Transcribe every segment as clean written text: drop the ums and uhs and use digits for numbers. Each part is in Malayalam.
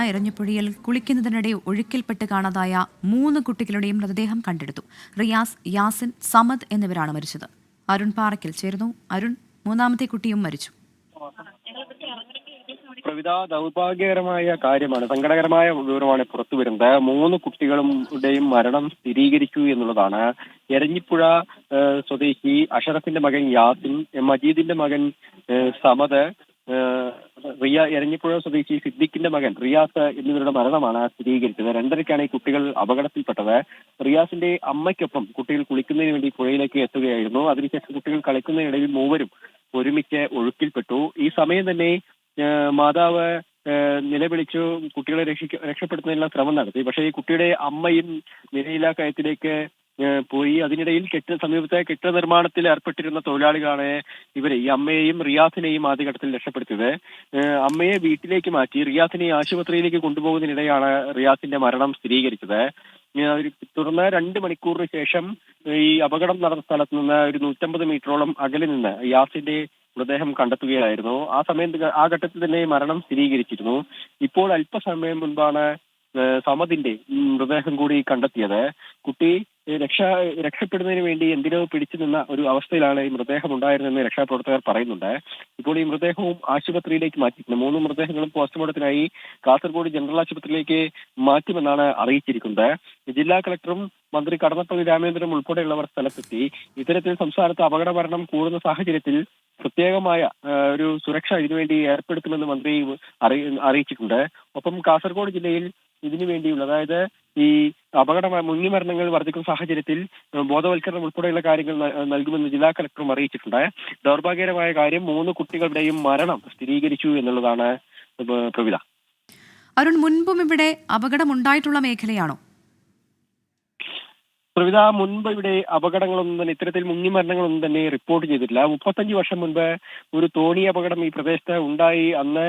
എരഞ്ഞിപ്പുഴയിൽ കുളിക്കുന്നതിനിടെ ഒഴുക്കിൽപ്പെട്ട് കാണാതായ 3 കുട്ടികളുടെയും മൃതദേഹം കണ്ടെടുത്തു. റിയാസ്, യാസിൻ, സമദ് എന്നിവരാണ് മരിച്ചത്. അരുൺ പാറയ്ക്കൽ ചേർന്നു. അരുൺ, മൂന്നാമത്തെ കുട്ടിയും മരിച്ചു. പ്രവിധ, ദൗർഭാഗ്യകരമായ കാര്യമാണ്, സങ്കടകരമായ വിവരമാണ് പുറത്തു വരുന്നത്. 3 കുട്ടികളുടെയും മരണം സ്ഥിരീകരിച്ചു എന്നുള്ളതാണ്. എരഞ്ഞിപ്പുഴ സ്വദേശി അഷറഫിന്റെ മകൻ യാസിൻ, മജീദിന്റെ മകൻ സമദ്, എരഞ്ഞിപ്പുഴ സ്വദേശി സിദ്ദിഖിന്റെ മകൻ റിയാസ് എന്നിവരുടെ മരണമാണ് സ്ഥിരീകരിച്ചത്. 2:30-ക്കാണ് ഈ കുട്ടികൾ അപകടത്തിൽപ്പെട്ടത്. റിയാസിന്റെ അമ്മയ്ക്കൊപ്പം കുട്ടികൾ കുളിക്കുന്നതിന് വേണ്ടി പുഴയിലേക്ക് എത്തുകയായിരുന്നു. അതിനുശേഷം കുട്ടികൾ കളിക്കുന്നതിനിടയിൽ മൂവരും ഒരുമിച്ച് ഒഴുക്കിൽപ്പെട്ടു. ഈ സമയം തന്നെ മാതാവ് നിലവിളിച്ചു കുട്ടികളെ രക്ഷപ്പെടുത്തുന്നതിനുള്ള ശ്രമം നടത്തി. പക്ഷേ ഈ കുട്ടിയുടെ അമ്മയും നിലയില്ലാ കയത്തിലേക്ക് പോയി. അതിനിടയിൽ സമീപത്തെ കെട്ടിട നിർമ്മാണത്തിൽ ഏർപ്പെട്ടിരുന്ന തൊഴിലാളികളാണ് ഇവരെ, ഈ അമ്മയെയും റിയാസിനെയും ആദ്യഘട്ടത്തിൽ രക്ഷപ്പെടുത്തിയത്. അമ്മയെ വീട്ടിലേക്ക് മാറ്റി റിയാസിനെ ആശുപത്രിയിലേക്ക് കൊണ്ടുപോകുന്നതിനിടെയാണ് റിയാസിന്റെ മരണം സ്ഥിരീകരിച്ചത്. തുടർന്ന് 2 മണിക്കൂറിന് ശേഷം ഈ അപകടം നടന്ന സ്ഥലത്ത് നിന്ന് ഒരു 150 മീറ്ററോളം അകലെ നിന്ന് യാസിന്റെ മൃതദേഹം കണ്ടെത്തുകയായിരുന്നു. ആ ഘട്ടത്തിൽ തന്നെ മരണം സ്ഥിരീകരിച്ചിരുന്നു. ഇപ്പോൾ അല്പസമയം മുൻപാണ് സമദിന്റെ മൃതദേഹം കൂടി കണ്ടെത്തിയത്. കുട്ടി രക്ഷപ്പെടുന്നതിന് വേണ്ടി എന്തിനോ പിടിച്ചു നിന്ന ഒരു അവസ്ഥയിലാണ് ഈ മൃതദേഹം ഉണ്ടായിരുന്നെന്ന് രക്ഷാപ്രവർത്തകർ പറയുന്നുണ്ട്. ഇപ്പോൾ ഈ മൃതദേഹവും ആശുപത്രിയിലേക്ക് മാറ്റിയിട്ടുണ്ട്. 3 മൃതദേഹങ്ങളും പോസ്റ്റ്മോർട്ടത്തിനായി കാസർഗോഡ് ജനറൽ ആശുപത്രിയിലേക്ക് മാറ്റുമെന്നാണ് അറിയിച്ചിരിക്കുന്നത്. ജില്ലാ കളക്ടറും മന്ത്രി കടന്നപ്പള്ളി രാമചന്ദ്രനും ഉൾപ്പെടെയുള്ളവർ സ്ഥലത്തെത്തി. ഇത്തരത്തിൽ സംസ്ഥാനത്ത് അപകട മരണം കൂടുന്ന സാഹചര്യത്തിൽ പ്രത്യേകമായ ഒരു സുരക്ഷ ഇതിനുവേണ്ടി ഏർപ്പെടുത്തുമെന്ന് മന്ത്രി അറിയിച്ചിട്ടുണ്ട്. ഒപ്പം കാസർഗോഡ് ജില്ലയിൽ ഇതിനു വേണ്ടിയുള്ള, അതായത് ഈ മുങ്ങിമരണങ്ങൾ വർദ്ധിക്കുന്ന സാഹചര്യത്തിൽ ബോധവൽക്കരണം ഉൾപ്പെടെയുള്ള കാര്യങ്ങൾ നൽകുമെന്ന് ജില്ലാ കളക്ടറും അറിയിച്ചിട്ടുണ്ട്. ദൗർഭാഗ്യകരമായ കാര്യം, 3 കുട്ടികളുടെയും മരണം സ്ഥിരീകരിച്ചു എന്നുള്ളതാണ് പ്രവിധ. അരുൺ, മുൻപും ഇവിടെ അപകടമുണ്ടായിട്ടുള്ള മേഖലയാണോ? പ്രവിധ, മുൻപ് ഇവിടെ അപകടങ്ങളൊന്നും തന്നെ, ഇത്തരത്തിൽ മുങ്ങിമരണങ്ങളൊന്നും തന്നെ റിപ്പോർട്ട് ചെയ്തിട്ടില്ല. 35 വർഷം മുൻപ് ഒരു തോണി അപകടം ഈ പ്രദേശത്ത് ഉണ്ടായി. അന്ന്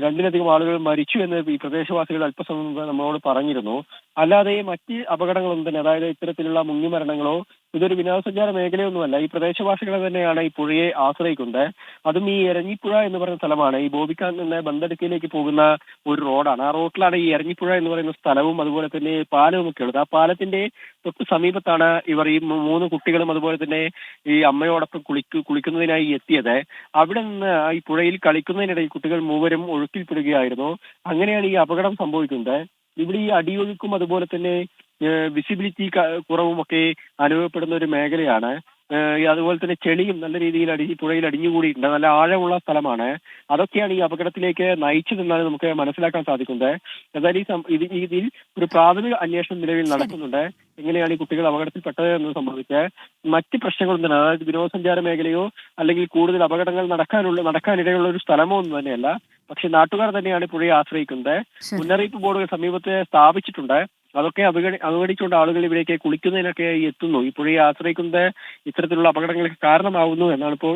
2-ലധികം ആളുകൾ മരിച്ചു എന്ന് ഈ പ്രദേശവാസികൾ അല്പസമയം മുമ്പ് നമ്മളോട് പറഞ്ഞിരുന്നു. അല്ലാതെ മറ്റ് അപകടങ്ങളൊന്നും തന്നെ, അതായത് ഇത്തരത്തിലുള്ള മുങ്ങിമരണങ്ങളോ, ഇതൊരു വിനോദസഞ്ചാര മേഖലയൊന്നുമല്ല. ഈ പ്രദേശവാസികളെ തന്നെയാണ് ഈ പുഴയെ ആശ്രയിക്കുന്നത്. അതും ഈ എരഞ്ഞിപ്പുഴ എന്ന് പറയുന്ന സ്ഥലമാണ്. ഈ ബോബിക്കാൻ നിന്ന് ബന്ദടുക്കയിലേക്ക് പോകുന്ന ഒരു റോഡാണ്. ആ റോഡിലാണ് ഈ എരഞ്ഞിപ്പുഴ എന്ന് പറയുന്ന സ്ഥലവും അതുപോലെ തന്നെ പാലവും ഒക്കെ ഉള്ളത്. ആ പാലത്തിന്റെ തൊട്ട് സമീപത്താണ് ഇവർ ഈ 3 കുട്ടികളും അതുപോലെ തന്നെ ഈ അമ്മയോടൊപ്പം കുളിക്കുന്നതിനായി എത്തിയത്. അവിടെ നിന്ന് ഈ പുഴയിൽ കളിക്കുന്നതിനിടയിൽ കുട്ടികൾ മൂവരും ഒഴുക്കിൽപ്പെടുകയായിരുന്നു. അങ്ങനെയാണ് ഈ അപകടം സംഭവിക്കുന്നത്. ഇവിടെ ഈ അടിയൊഴുക്കും അതുപോലെ തന്നെ വിസിബിലിറ്റി കുറവും ഒക്കെ അനുഭവപ്പെടുന്ന ഒരു മേഖലയാണ്. അതുപോലെ തന്നെ ചെളിയും നല്ല രീതിയിൽ പുഴയിൽ അടിഞ്ഞുകൂടിയിട്ടുണ്ട്. നല്ല ആഴമുള്ള സ്ഥലമാണ്. അതൊക്കെയാണ് ഈ അപകടത്തിലേക്ക് നയിച്ചതെന്നാണ് നമുക്ക് മനസ്സിലാക്കാൻ സാധിക്കുന്നത്. എന്തായാലും ഇതിൽ ഒരു പ്രാഥമിക അന്വേഷണം നിലവിൽ നടക്കുന്നുണ്ട്. എങ്ങനെയാണ് ഈ കുട്ടികൾ അപകടത്തിൽപ്പെട്ടത് എന്ന് സംബന്ധിച്ച് മറ്റ് പ്രശ്നങ്ങളൊന്നും തന്നെ, അതായത് വിനോദസഞ്ചാര മേഖലയോ അല്ലെങ്കിൽ കൂടുതൽ അപകടങ്ങൾ നടക്കാനിടയുള്ള ഒരു സ്ഥലമോ ഒന്നും തന്നെയല്ല. പക്ഷെ നാട്ടുകാർ തന്നെയാണ് പുഴയെ ആശ്രയിക്കുന്നത്. മുന്നറിയിപ്പ് ബോർഡുകൾ സമീപത്ത് സ്ഥാപിച്ചിട്ടുണ്ട്. അതൊക്കെ അവഗണിച്ചുകൊണ്ട് ആളുകൾ ഇവിടേക്ക് കുളിക്കുന്നതിനൊക്കെ എത്തുന്നു. ഈ പുഴയെ ആശ്രയിക്കുന്നത് ഇത്തരത്തിലുള്ള അപകടങ്ങൾക്ക് കാരണമാവുന്നു എന്നാണ് ഇപ്പോൾ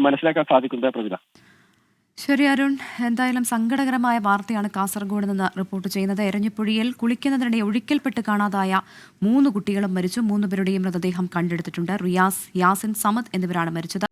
മനസ്സിലാക്കാൻ സാധിക്കുന്നത്. പ്രവിധ, ശരി അരുൺ, എന്തായാലും സങ്കടകരമായ വാർത്തയാണ് കാസർഗോഡ് നിന്ന് റിപ്പോർട്ട് ചെയ്യുന്നത്. എരഞ്ഞിപ്പുഴയിൽ കുളിക്കുന്നതിനിടെ ഒഴുക്കിൽപ്പെട്ട് കാണാതായ 3 കുട്ടികളും മരിച്ചു. 3 പേരുടെയും മൃതദേഹം കണ്ടെടുത്തിട്ടുണ്ട്. റിയാസ്, യാസിൻ, സമദ് എന്നിവരാണ് മരിച്ചത്.